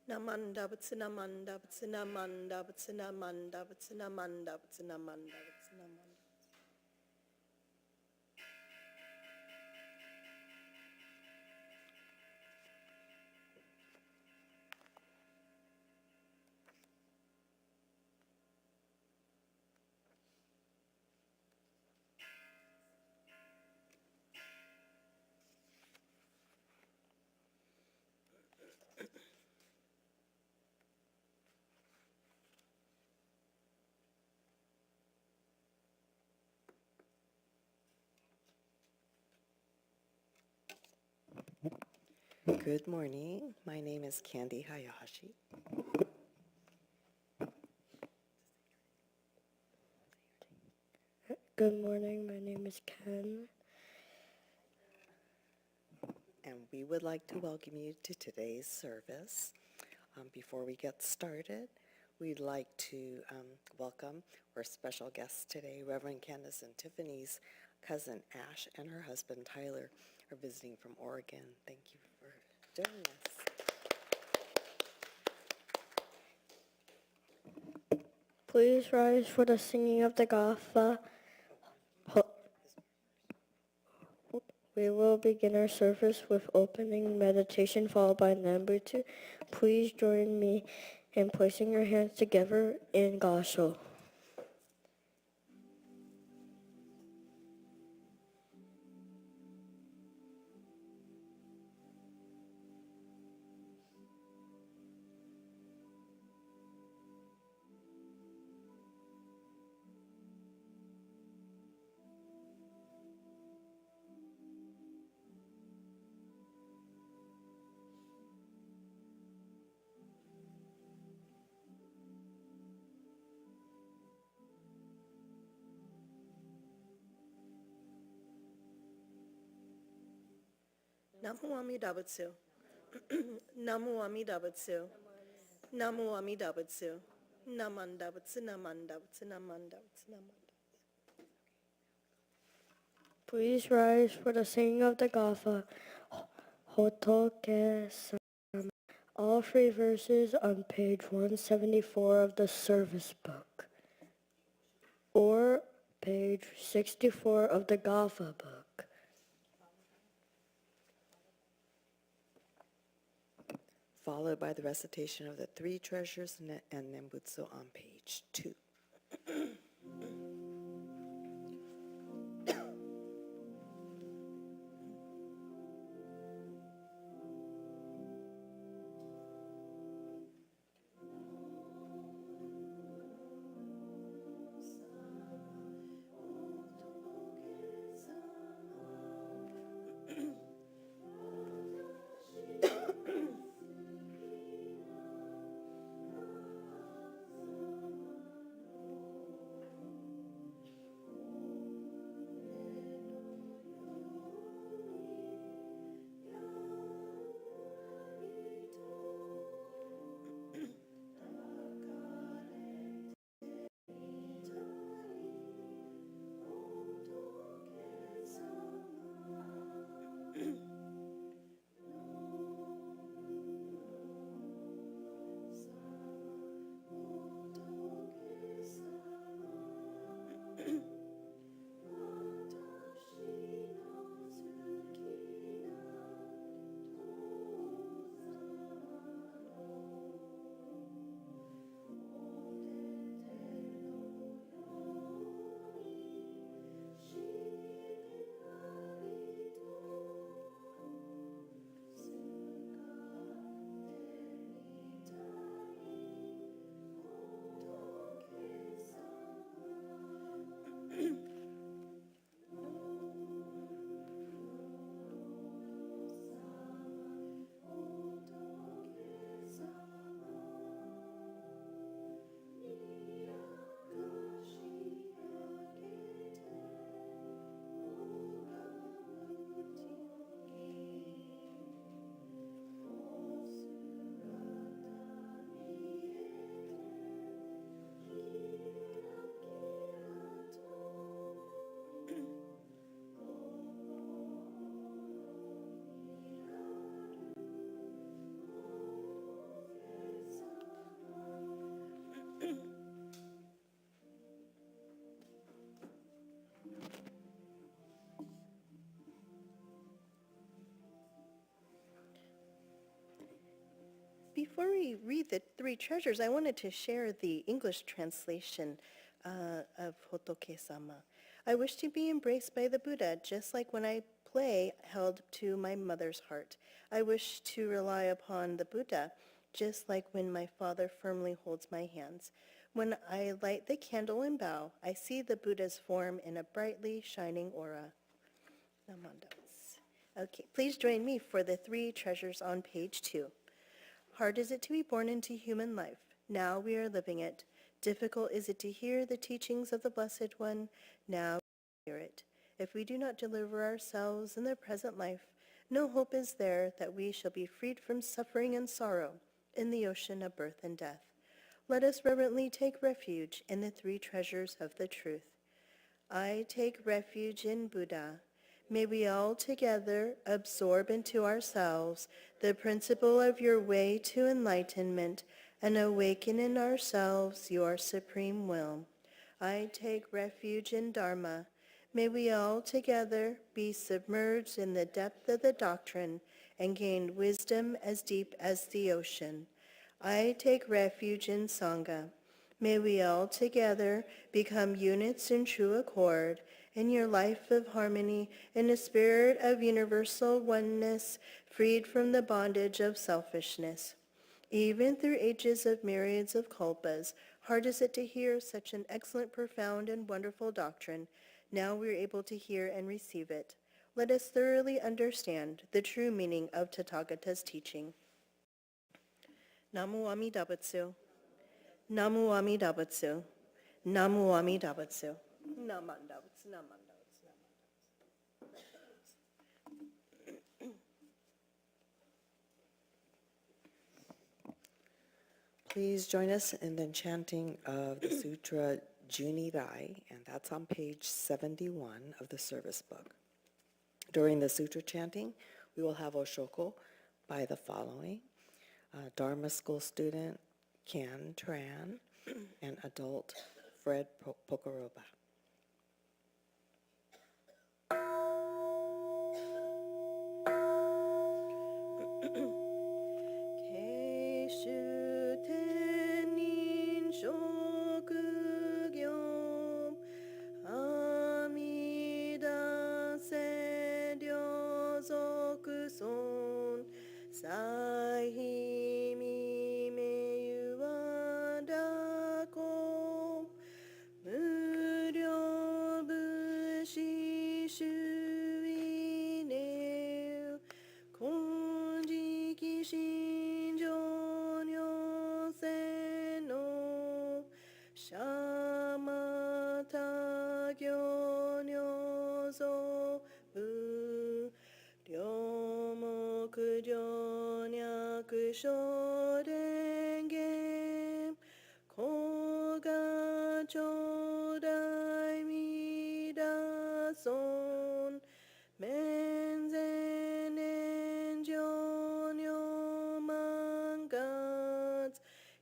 Namanda Butsinamanda Butsinamanda Butsinamanda Butsinamanda Butsinamanda Butsinamanda. Good morning. My name is Candy Hayashi. Good morning, my name is Ken. And we would like to welcome you to today's service. Before we get started, we'd like to welcome our special guests today. Reverend Candace and Tiffany's cousin Ash and her husband Tyler are visiting from Oregon. Thank you for joining us. Please rise for the singing of the Gatha. We will begin our service with opening meditation followed by Nambutu. Please join me in placing your hands together in Gasho. Namu Amida Butsu. Namu Amida Butsu. Namu Amida Butsu. Namanda Butsinamanda Butsinamanda Butsinamanda. Please rise for the singing of the Gatha. Hotoke Sama. All three verses on page 174 of the service book, or page 64 of the Gatha book. Followed by the recitation of the three treasures and Nembutsu on page 2. before we read the three treasures, I wanted to share the English translation of Hotoke-sama. I wish to be embraced by the Buddha, just like when I play held to my mother's heart. I wish to rely upon the Buddha, just like when my father firmly holds my hands. When I light the candle and bow, I see the Buddha's form in a brightly shining aura. Namandas. Okay, please join me for the three treasures on page 2. Hard is it to be born into human life. Now we are living it. Difficult is it to hear the teachings of the Blessed One. Now we hear it. If we do not deliver ourselves in the present life, no hope is there that we shall be freed from suffering and sorrow in the ocean of birth and death. Let us reverently take refuge in the three treasures of the truth. I take refuge in Buddha. May we all together absorb into ourselves the principle of your way to enlightenment and awaken in ourselves your supreme will. I take refuge in Dharma. May we all together be submerged in the depth of the doctrine and gain wisdom as deep as the ocean. I take refuge in Sangha. May we all together become units in true accord in your life of harmony in a spirit of universal oneness, freed from the bondage of selfishness. Even through ages of myriads of kalpas, hard is it to hear such an excellent, profound, and wonderful doctrine. Now we are able to hear and receive it. Let us thoroughly understand the true meaning of Tathagata's teaching. Namu Amida Butsu. Namu Amida Butsu. Namu Amida Butsu. Namanda Butsu. Namanda Butsu. Please join us in the chanting of the Sutra Junirai, and that's on page 71 of the service book. During the sutra chanting, we will have Oshoko by the following: Dharma school student Kian Tran and adult Fred Pokoroba. Keishu tenin shokugyo Amida sedyo zokuson Sahi mi me yuwada ko Muryo bushi shui ne Konji kishinjo nyo sen no Shamata gyo nyo zo bu Ryomoku ryo nyaku shoden Koga chodai mida son Menzen enjo nyo mangats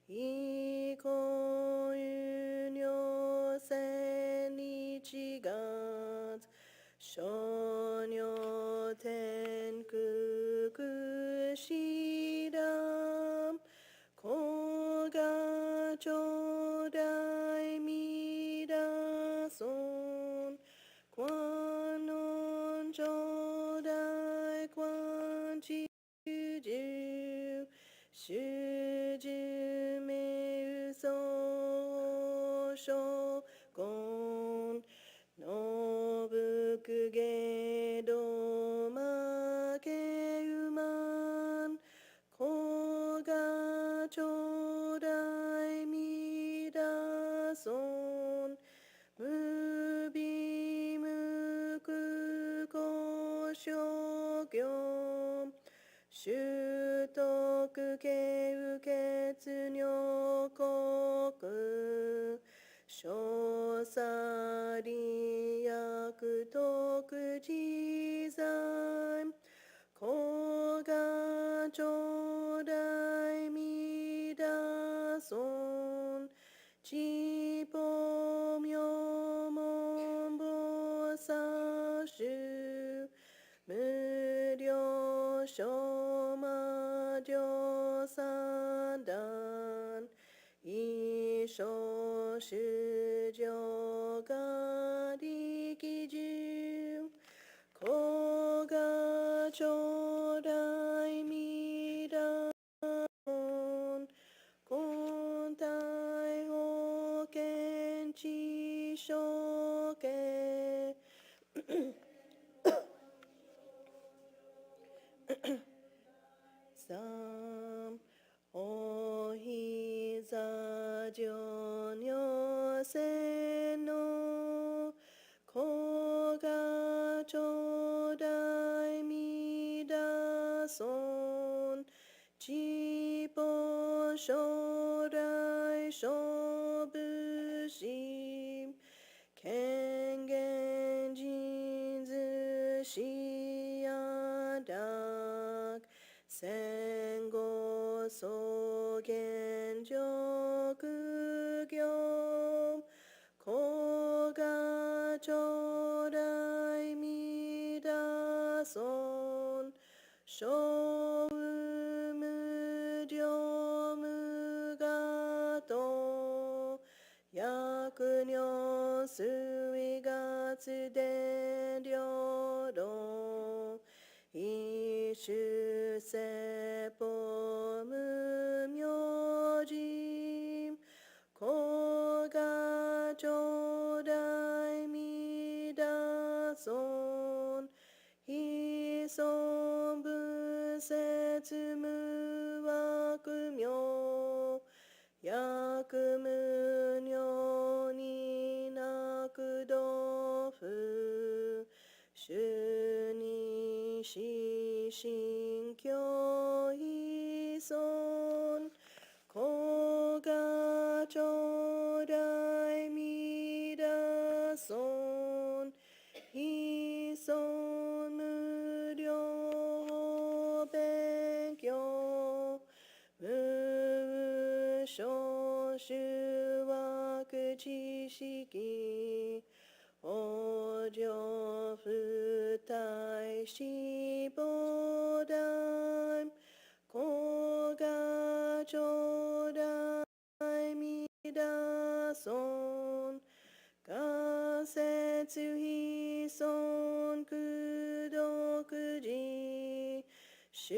Iko nyo sen ichigats Shonyo ten kukushidam Koga chodai mida son Kwanon chodai kwan chiuju Shuju me uso shokon Nobuku gedo make uman Koga chodai mida son Mubi muku kosho gyom Shutoku keuketsu nyokoku Shosari yakutoku jizai Koga chodai mida son Jipo myomon bosashu Muryo shoma jo 団一生主上が力中子が頂戴未来根体保険地所家三おひざ上如せの子が頂戴みだそんちぽ将来勝負し権限人図しやだ戦後草原上苦行子が頂戴みだそん小無量無我と薬女水月伝領土一種世法無明人子が頂戴みだそん非尊仏説無惑名薬無如になく道不主に死心教依存子が頂戴みだそん非尊無量勉強無所主枠知識往生不退死菩提子が頂戴みだそん仮説非尊功徳寺修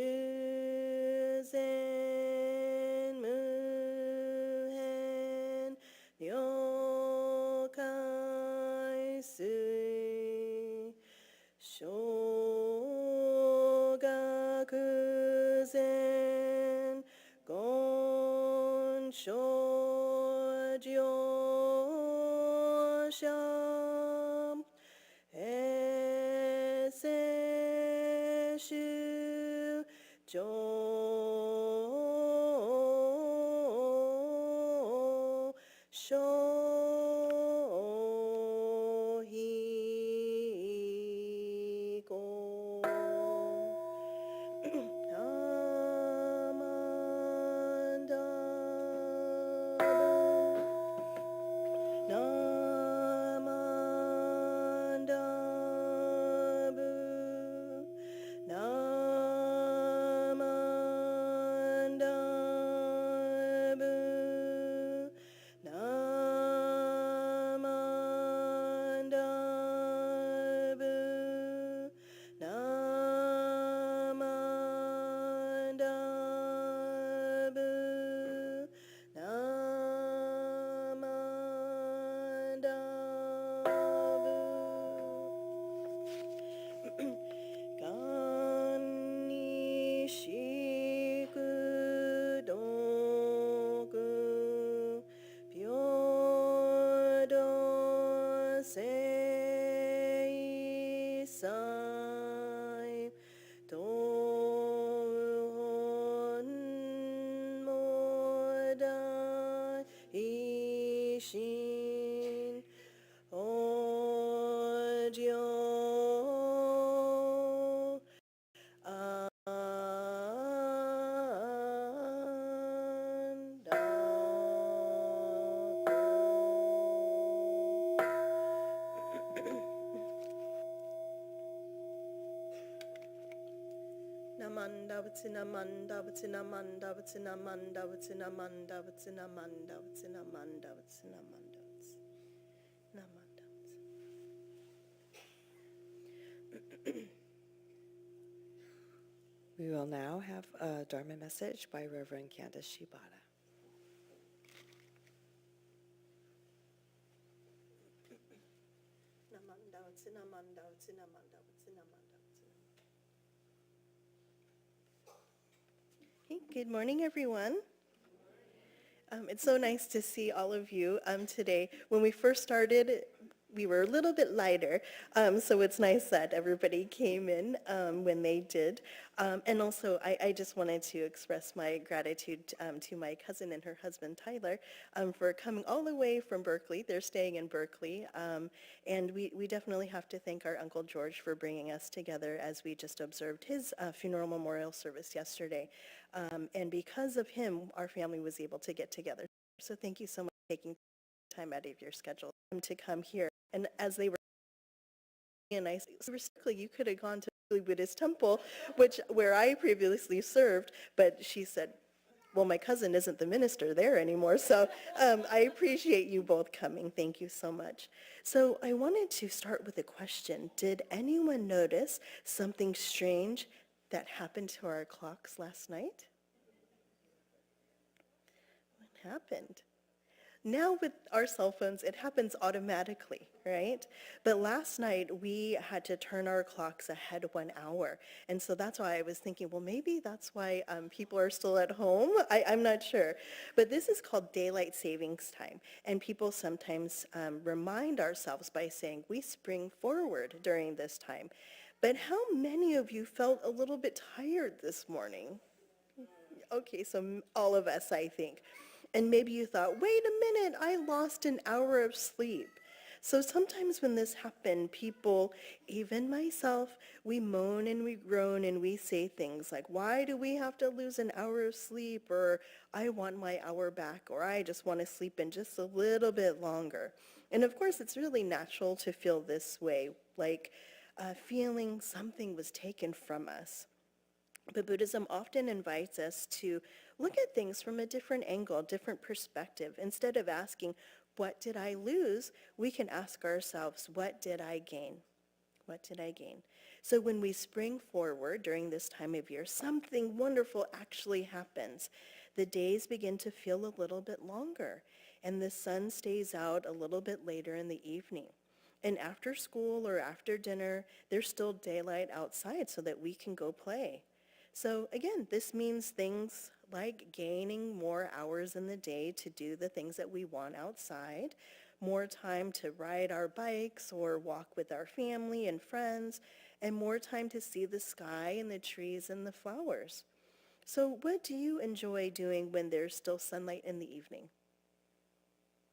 善無変了解水小学前言少乗者平成宗上小非公アマンダブナマンダブナマンダブナマンダブナマンダブナマンダブがんにしくどく平等聖祭東本も大心往生あんだナマンダブ Vatsinamanda, Vatsinamanda, Vatsinamanda, Vatsinamanda, Vatsinamanda, Vatsinamanda, Vatsinamanda, Vatsinamanda. We will now have a Dharma message by Reverend Candace Shibata. Namanda, Vatsinamanda, Vatsinamanda, Vatsinamanda, Vatsinamanda. Hey, good morning, everyone. It's so nice to see all of you today. When we first started, we were a little bit lighter, so it's nice that everybody came in when they did. And also, I just wanted to express my gratitude to my cousin and her husband, Tyler, for coming all the way from Berkeley. They're staying in Berkeley, and we definitely have to thank our Uncle George for bringing us together as we just observed his funeral memorial service yesterday. And because of him, our family was able to get together. So thank you so much for taking time out of your schedule to come here. And as they were, and I said, realistically, you could have gone to the Buddhist temple, where I previously served, but she said, well, my cousin isn't the minister there anymore, so I appreciate you both coming. Thank you so much. So I wanted to start with a question. Did anyone notice something strange that happened to our clocks last night? What happened? Now with our cell phones, it happens automatically, right? But last night, we had to turn our clocks ahead 1 hour. And so that's why I was thinking, well, maybe that's why people are still at home. I'm not sure. But this is called daylight savings time. And people sometimes remind ourselves by saying, we spring forward during this time. But how many of you felt a little bit tired this morning? Okay, so all of us, I think. And maybe you thought, wait a minute, I lost an hour of sleep. So sometimes when this happens, people, even myself, we moan and we groan and we say things like, why do we have to lose an hour of sleep? Or I want my hour back, or I just want to sleep in just a little bit longer. And of course, it's really natural to feel this way, like feeling something was taken from us. But Buddhism often invites us to look at things from a different angle, a different perspective. Instead of asking, what did I lose? We can ask ourselves, what did I gain? What did I gain? So when we spring forward during this time of year, something wonderful actually happens. The days begin to feel a little bit longer, and the sun stays out a little bit later in the evening. And after school or after dinner, there's still daylight outside so that we can go play. So again, this means things like gaining more hours in the day to do the things that we want outside, more time to ride our bikes or walk with our family and friends, and more time to see the sky and the trees and the flowers. So what do you enjoy doing when there's still sunlight in the evening?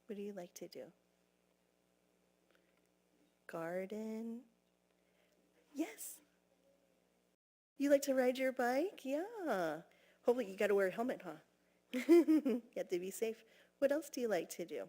What do you like to do? Garden? Yes. You like to ride your bike? Yeah. Hopefully you got to wear a helmet, huh? You have to be safe. What else do you like to do?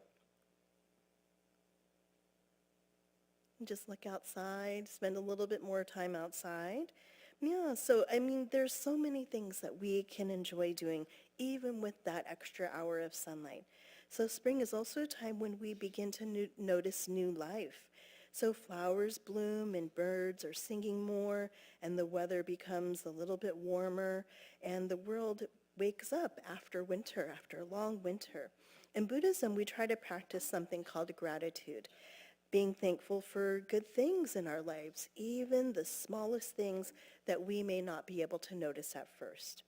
Just look outside, spend a little bit more time outside. Yeah, so I mean, there's so many things that we can enjoy doing, even with that extra hour of sunlight. So spring is also a time when we begin to notice new life. So flowers bloom and birds are singing more, and the weather becomes a little bit warmer, and the world wakes up after winter, after a long winter. In Buddhism, we try to practice something called gratitude, being thankful for good things in our lives, even the smallest things that we may not be able to notice at first.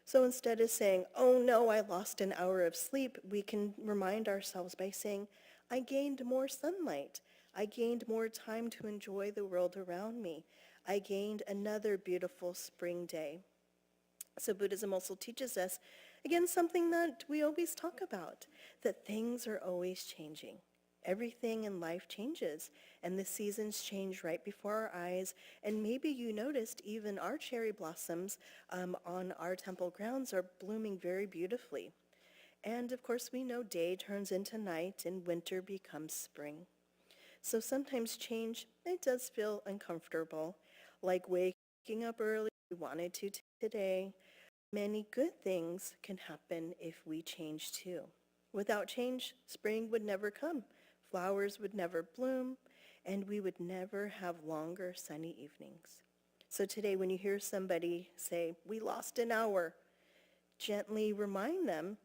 So instead of saying, oh no, I lost an hour of sleep, we can remind ourselves by saying, I gained more sunlight. I gained more time to enjoy the world around me. I gained another beautiful spring day. So Buddhism also teaches us, again, something that we always talk about, that things are always changing. Everything in life changes, and the seasons change right before our eyes. And maybe you noticed even our cherry blossoms on our temple grounds are blooming very beautifully. And of course, we know day turns into night and winter becomes spring. So sometimes change, it does feel uncomfortable, like waking up early, we wanted to today, Many good things can happen if we change too. Without change, spring would never come, flowers would never bloom, and we would never have longer sunny evenings. So today when you hear somebody say, "We lost an hour," gently remind them,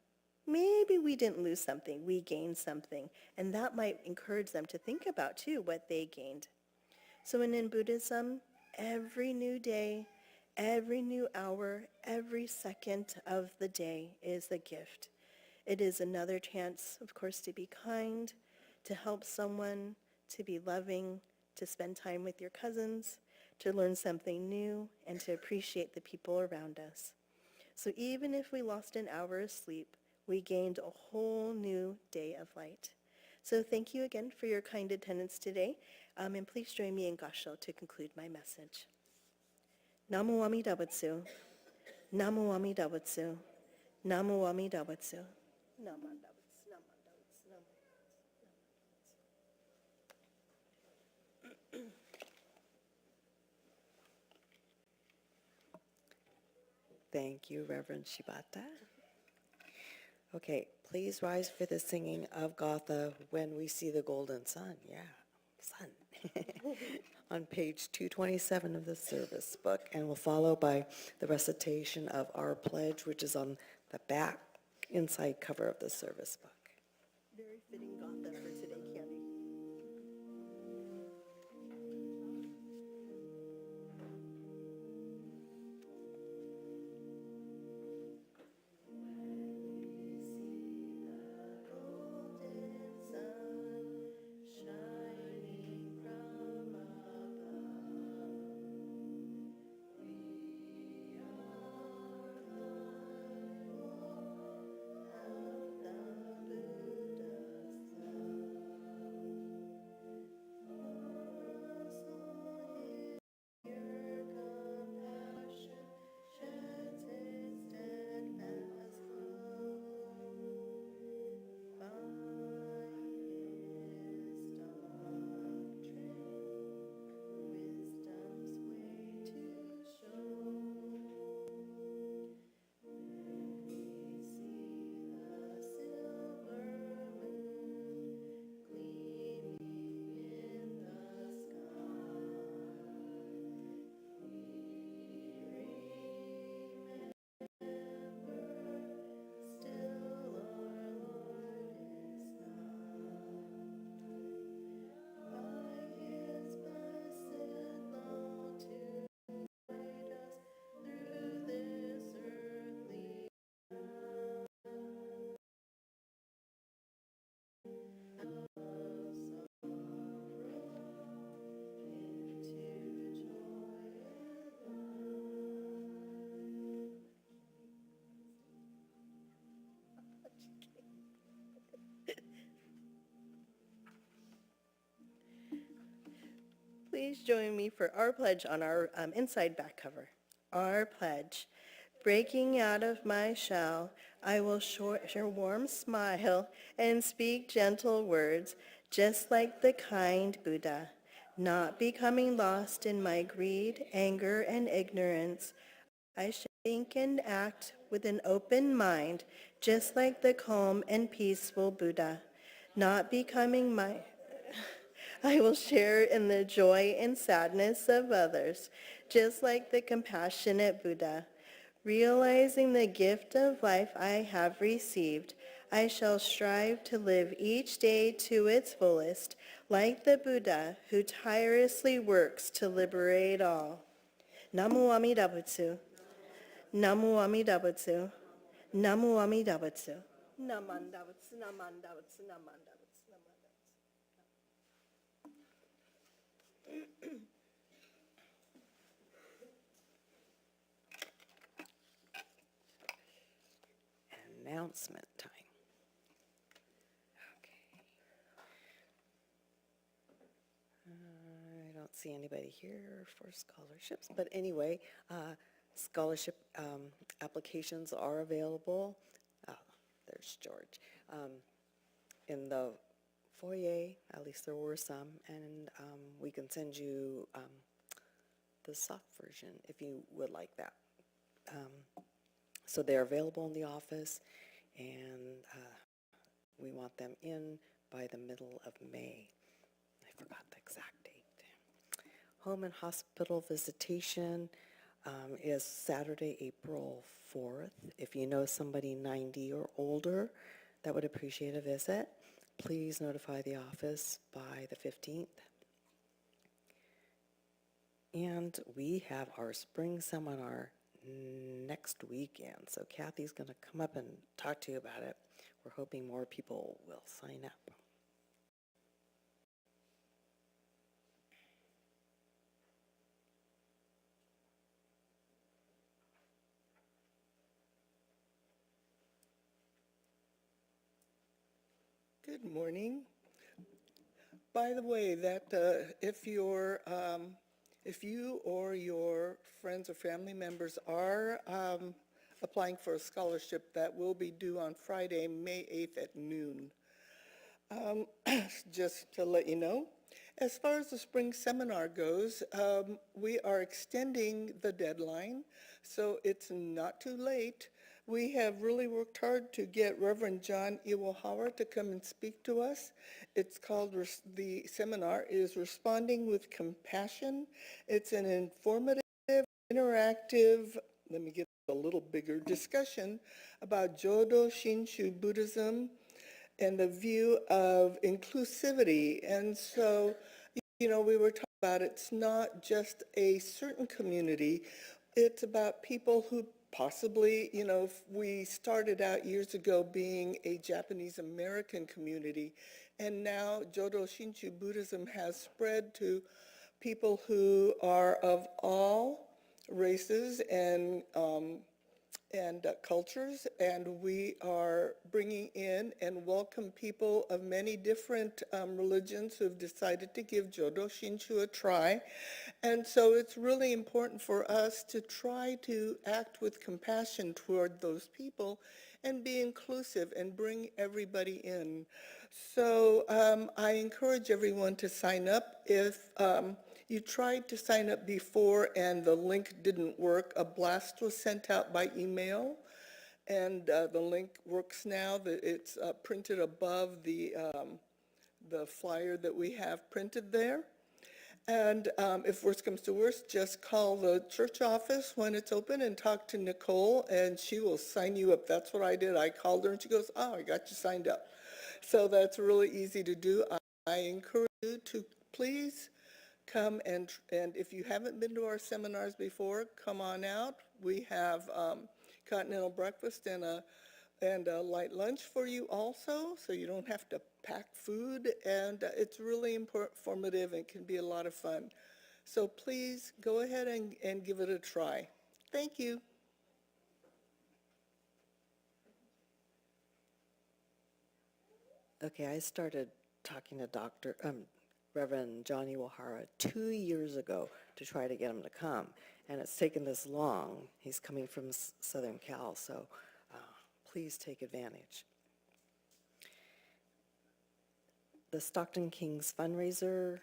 maybe we didn't lose something, we gained something. And that might encourage them to think about too what they gained. So in Buddhism, every new day, every new hour, every second of the day is a gift. It is another chance, of course, to be kind, to help someone, to be loving, to spend time with your cousins, to learn something new, and to appreciate the people around us. So even if we lost an hour of sleep, we gained a whole new day of light. So thank you again for your kind attendance today, and please join me in Gassho to conclude my message. Namu Amida Butsu, Namu Amida Butsu, Namu Amida Butsu. Namanda Butsu, Namanda Butsu, Namanda Butsu. Thank you, Reverend Shibata. Okay, please rise for the singing of Gotha, When We See the Golden Sun. Yeah, sun. On page 227 of the service book, and will follow by the recitation of our pledge, which is on the back inside cover of the service book. Very fitting Gotha for today, Candy. Please join me for our pledge on our inside back cover. Our pledge. Breaking out of my shell, I will share warm smile and speak gentle words, just like the kind Buddha, not becoming lost in my greed, anger, and ignorance. I shall think and act with an open mind, just like the calm and peaceful Buddha, not becoming my... I will share in the joy and sadness of others, just like the compassionate Buddha. Realizing the gift of life I have received, I shall strive to live each day to its fullest, like the Buddha who tirelessly works to liberate all. Namu Amida Butsu. Namu Amida Butsu. Namu Amida Butsu. Namanda Butsu, Namanda Butsu, Namanda Butsu, Namanda Butsu. Announcement time. Okay. I don't see anybody here for scholarships, but anyway, scholarship applications are available. Oh, there's George. In the foyer, at least there were some, and we can send you the soft version if you would like that. So they're available in the office, and we want them in by the middle of May. I forgot the exact date. Home and hospital visitation is Saturday, April 4th. If you know somebody 90 or older that would appreciate a visit, please notify the office by the 15th. And we have our spring seminar next weekend. So Kathy's going to come up and talk to you about it. We're hoping more people will sign up. Good morning. By the way, that if you or your friends or family members are applying for a scholarship, that will be due on Friday, May 8th at noon. Just to let you know. As far as the spring seminar goes, we are extending the deadline, so it's not too late. We have really worked hard to get Reverend John Iwahara to come and speak to us. It's called, the seminar is Responding with Compassion. It's an informative, interactive, let me get a little bigger, discussion about Jodo Shinshu Buddhism and the view of inclusivity. And so, we were talking about it's not just a certain community, it's about people who possibly, we started out years ago being a Japanese American community, and now Jodo Shinshu Buddhism has spread to people who are of all races and cultures, and we are bringing in and welcome people of many different religions who have decided to give Jodo Shinshu a try. And so it's really important for us to try to act with compassion toward those people and be inclusive and bring everybody in. So I encourage everyone to sign up. If you tried to sign up before and the link didn't work, a blast was sent out by email, and the link works now. It's printed above the flyer that we have printed there. And if worst comes to worst, just call the church office when it's open and talk to Nicole, and she will sign you up. That's what I did. I called her, and she goes, "Oh, I got you signed up." So that's really easy to do. I encourage you to please come, and if you haven't been to our seminars before, come on out. We have continental breakfast and a light lunch for you also, so you don't have to pack food, and it's really informative and can be a lot of fun. So please go ahead and give it a try. Thank you. Okay, I started talking to Reverend John Iwahara 2 years ago to try to get him to come, and it's taken this long. He's coming from Southern Cal, so please take advantage. The Stockton Kings fundraiser,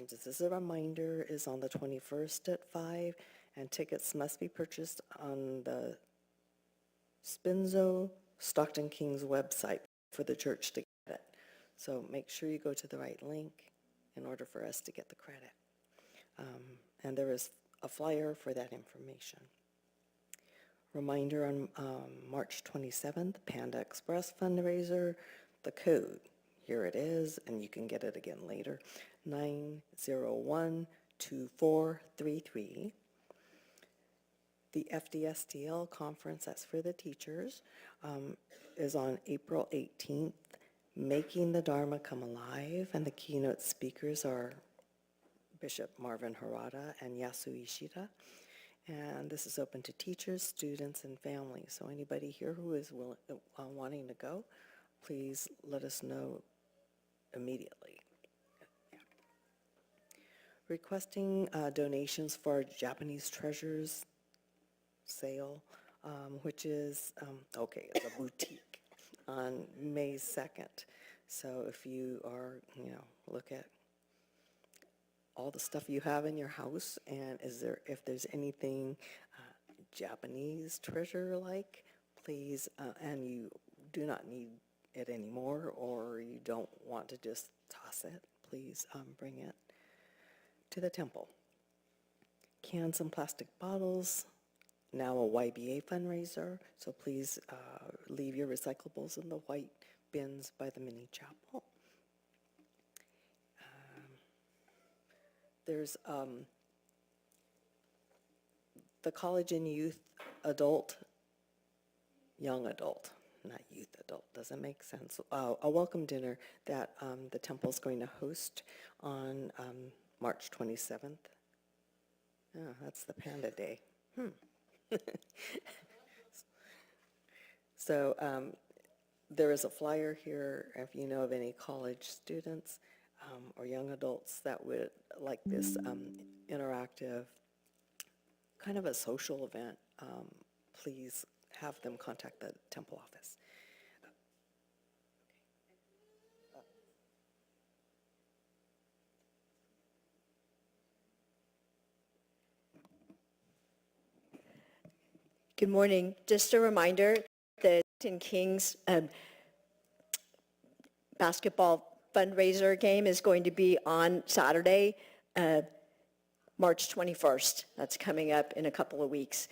just as a reminder, is on the 21st at 5, and tickets must be purchased on the Spinzo Stockton Kings website for the church to get it. So make sure you go to the right link in order for us to get the credit. And there is a flyer for that information. Reminder on March 27th, Panda Express fundraiser, the code. Here it is, and you can get it again later, 9012433. The FDSTL conference, that's for the teachers, is on April 18th, Making the Dharma Come Alive, and the keynote speakers are Bishop Marvin Harada and Yasu Ishida. And this is open to teachers, students, and families. So anybody here who is wanting to go, please let us know immediately. Yeah. Requesting donations for our Japanese treasures sale, which is, it's a boutique on May 2nd. So if you are, look at all the stuff you have in your house, and if there's anything Japanese treasure-like, please, and you do not need it anymore, or you don't want to just toss it, please bring it to the temple. Cans and plastic bottles, now a YBA fundraiser, so please leave your recyclables in the white bins by the mini chapel. There's the college and youth adult, young adult, not youth adult, doesn't make sense. A welcome dinner that the temple's going to host on March 27th. Oh, that's the Panda Day. So there is a flyer here if you know of any college students or young adults that would like this interactive, kind of a social event. Please have them contact the temple office. Good morning. Just a reminder, the Washington Kings basketball fundraiser game is going to be on Saturday, March 21st. That's coming up in a couple of weeks.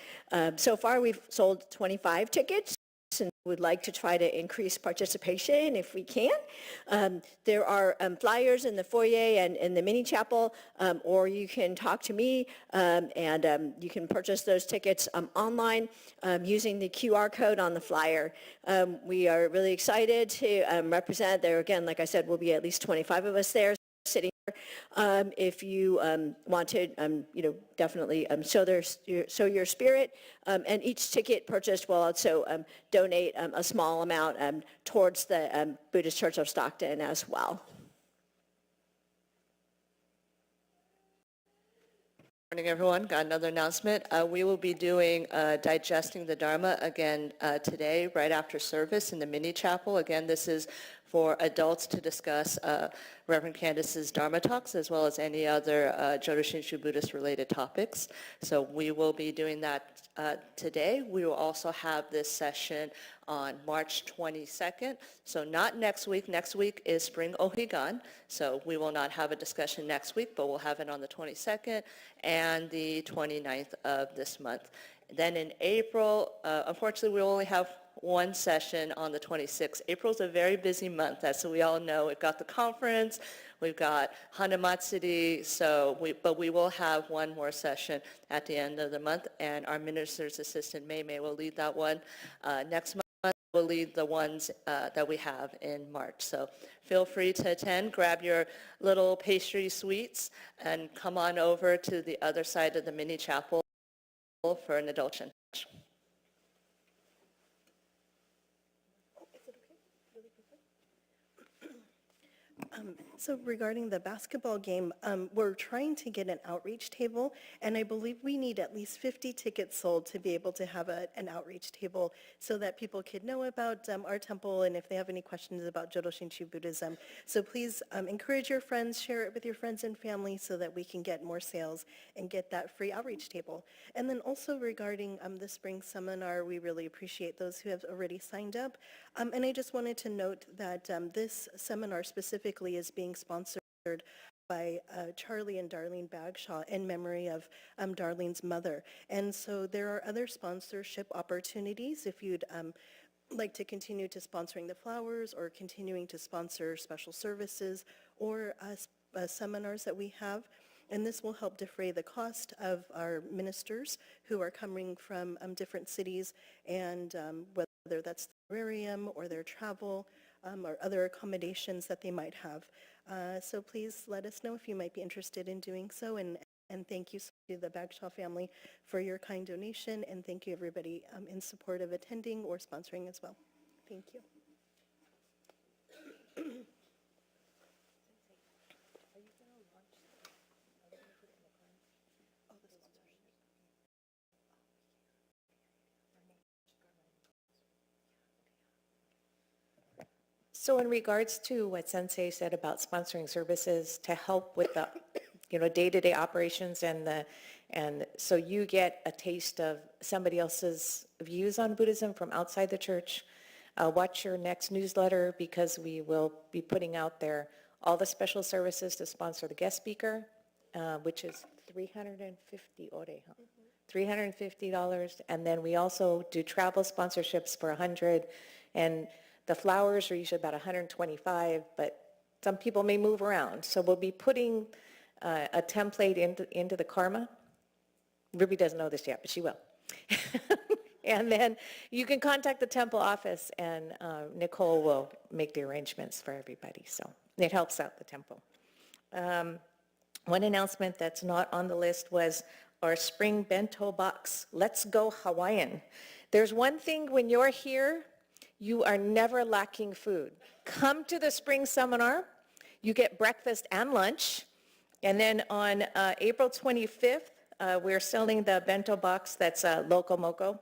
So far, we've sold 25 tickets and would like to try to increase participation if we can. There are flyers in the foyer and in the mini chapel, or you can talk to me and you can purchase those tickets online using the QR code on the flyer. We are really excited to represent. There again, like I said, will be at least 25 of us there sitting here. If you want to, definitely sow your spirit, and each ticket purchased will also donate a small amount towards the Buddhist Church of Stockton as well. Morning, everyone. Got another announcement. We will be doing Digesting the Dharma again today, right after service in the mini chapel. Again, this is for adults to discuss Reverend Candace's Dharma talks, as well as any other Jodo Shinshu Buddhist-related topics. So we will be doing that today. We will also have this session on March 22nd. So not next week. Next week is Spring Ohigan. So we will not have a discussion next week, but we'll have it on the 22nd and the 29th of this month. Then in April, unfortunately, we only have one session on the 26th. April's a very busy month, as we all know. We've got the conference, we've got Hanamatsuri, but we will have one more session at the end of the month, and our minister's assistant, Mei Mei, will lead that one. Next month, we'll lead the ones that we have in March. So feel free to attend, grab your little pastry sweets, and come on over to the other side of the mini chapel for an indulgence. So regarding the basketball game, we're trying to get an outreach table, and I believe we need at least 50 tickets sold to be able to have an outreach table so that people could know about our temple and if they have any questions about Jodo Shinshu Buddhism. So please encourage your friends, share it with your friends and family so that we can get more sales and get that free outreach table. And then also regarding the spring seminar, we really appreciate those who have already signed up. And I just wanted to note that this seminar specifically is being sponsored by Charlie and Darlene Bagshaw in memory of Darlene's mother. And so there are other sponsorship opportunities if you'd like to continue to sponsoring the flowers or continuing to sponsor special services or seminars that we have. And this will help defray the cost of our ministers who are coming from different cities, and whether that's the terrarium or their travel or other accommodations that they might have. So please let us know if you might be interested in doing so, and thank you to the Bagshaw family for your kind donation, and thank you everybody in support of attending or sponsoring as well. Thank you. So in regards to what Sensei said about sponsoring services to help with the, day-to-day operations and And so you get a taste of somebody else's views on Buddhism from outside the church. Watch your next newsletter because we will be putting out there all the special services to sponsor the guest speaker, which is 350 ore, huh? $350. And then we also do travel sponsorships for 100. And the flowers are usually about 125, but some people may move around. So we'll be putting a template into the Karma. Ruby doesn't know this yet, but she will. And then you can contact the temple office, and Nicole will make the arrangements for everybody. So it helps out the temple. One announcement that's not on the list was our spring bento box, Let's Go Hawaiian. There's one thing when you're here, you are never lacking food. Come to the spring seminar. You get breakfast and lunch. And then on April 25th, we're selling the bento box that's Loco Moco,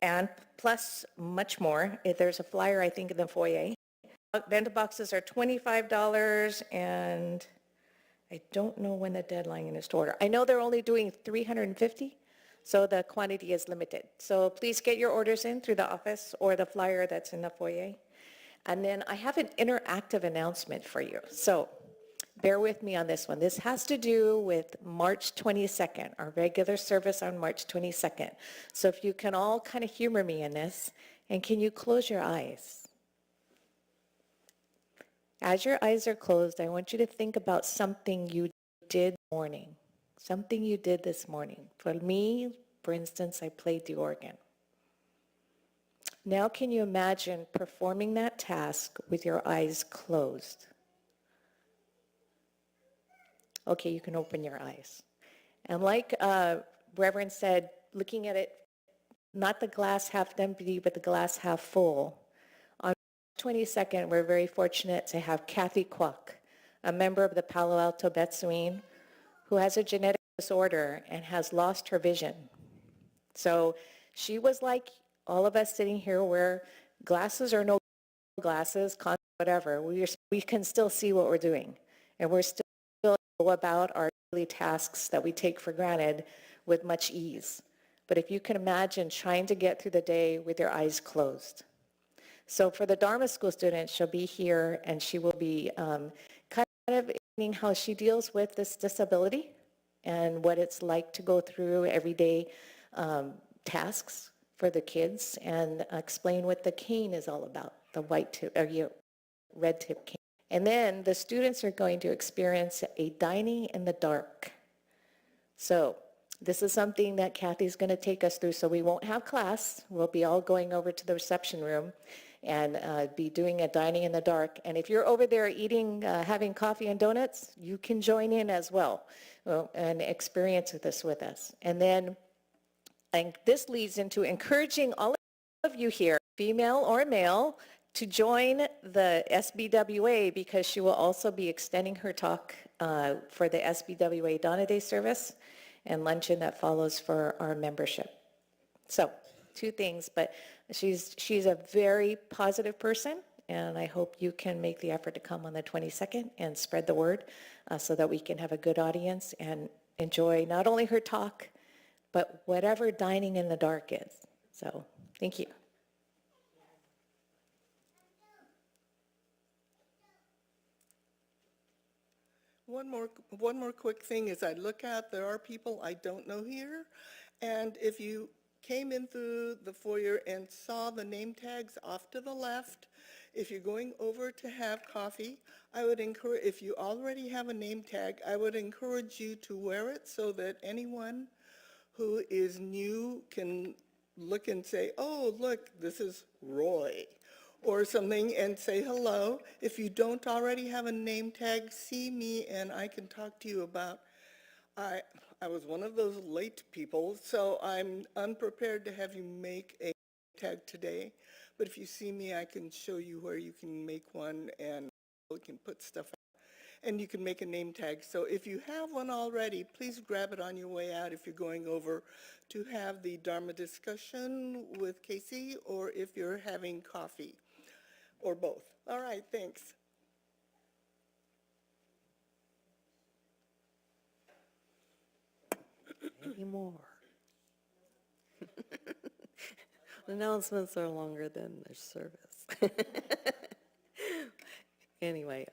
and plus much more. There's a flyer, I think, in the foyer. Bento boxes are $25, and I don't know when the deadline is to order. I know they're only doing 350, so the quantity is limited. So please get your orders in through the office or the flyer that's in the foyer. And then I have an interactive announcement for you. So bear with me on this one. This has to do with March 22nd, our regular service on March 22nd. So if you can all kind of humor me in this, and can you close your eyes? As your eyes are closed, I want you to think about something you did this morning, something you did this morning. For me, for instance, I played the organ. Now can you imagine performing that task with your eyes closed? Okay, you can open your eyes. And like Reverend said, looking at it, not the glass half empty, but the glass half full. On 22nd, we're very fortunate to have Kathy Kwok, a member of the Palo Alto Betsuine, who has a genetic disorder and has lost her vision. So she was like all of us sitting here, where glasses or no glasses, whatever, we can still see what we're doing. And we're still about our daily tasks that we take for granted with much ease. But if you can imagine trying to get through the day with your eyes closed. So for the Dharma School students, she'll be here, and she will be kind of explaining how she deals with this disability and what it's like to go through everyday tasks for the kids, and explain what the cane is all about, the red tip cane. And then the students are going to experience a dining in the dark. So this is something that Kathy's going to take us through. So we won't have class. We'll be all going over to the reception room and be doing a dining in the dark. And if you're over there eating, having coffee and donuts, you can join in as well and experience this with us. And then this leads into encouraging all of you here, female or male, to join the SBWA, because she will also be extending her talk for the SBWA Donna Day service and luncheon that follows for our membership. So 2 things, but she's a very positive person, and I hope you can make the effort to come on the 22nd and spread the word so that we can have a good audience and enjoy not only her talk, but whatever dining in the dark is. So thank you. One more quick thing as I look out, there are people I don't know here, and if you came in through the foyer and saw the name tags off to the left, if you're going over to have coffee, I would encourage, if you already have a name tag, I would encourage you to wear it so that anyone who is new can look and say, oh, look, this is Roy, or something, and say hello. If you don't already have a name tag, see me and I can talk to you about, I was one of those late people, so I'm unprepared to have you make a tag today. But if you see me, I can show you where you can make one, and we can put stuff out. And you can make a name tag. So if you have one already, please grab it on your way out if you're going over to have the Dharma discussion with Casey, or if you're having coffee, or both. All right, thanks. be more. Announcements are longer than their service. Anyway,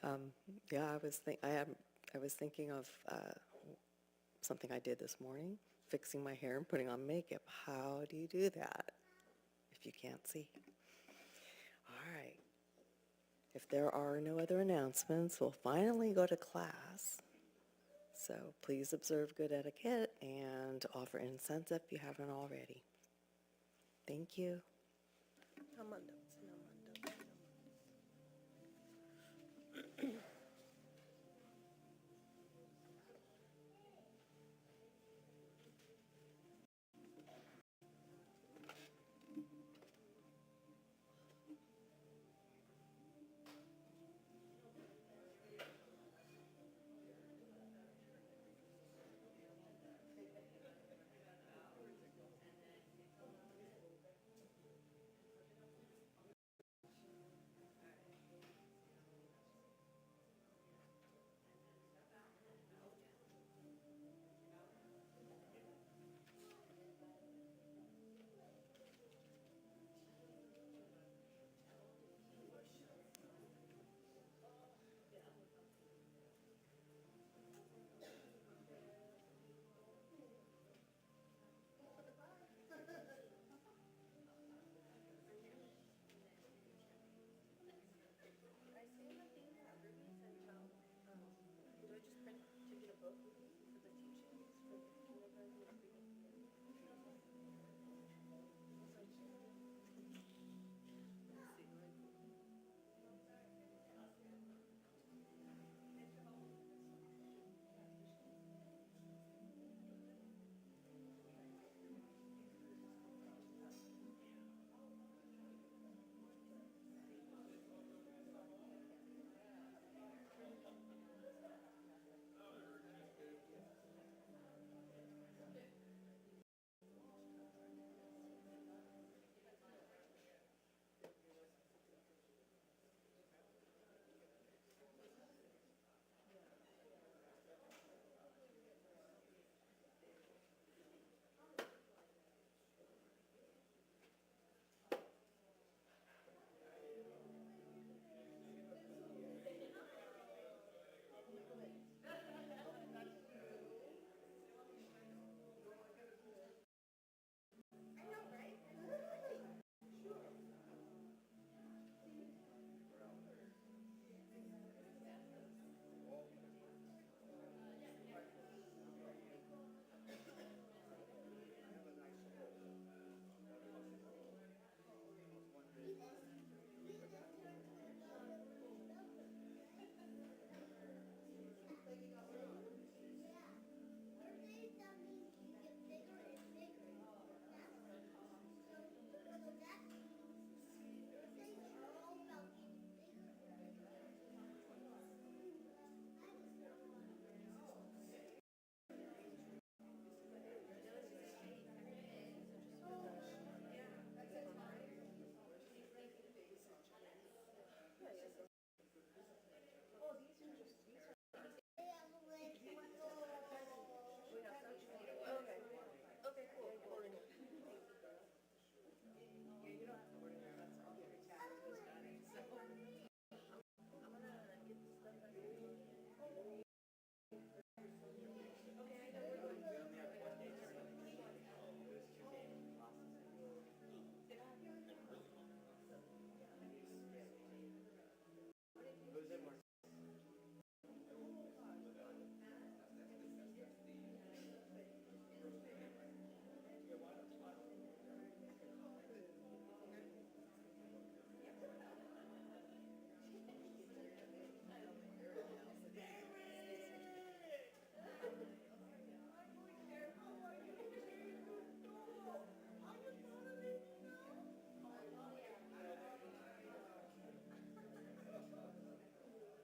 yeah, I was thinking of something I did this morning, fixing my hair and putting on makeup. How do you do that if you can't see? All right. If there are no other announcements, we'll finally go to class. So please observe good etiquette and offer incense if you haven't already. Thank you.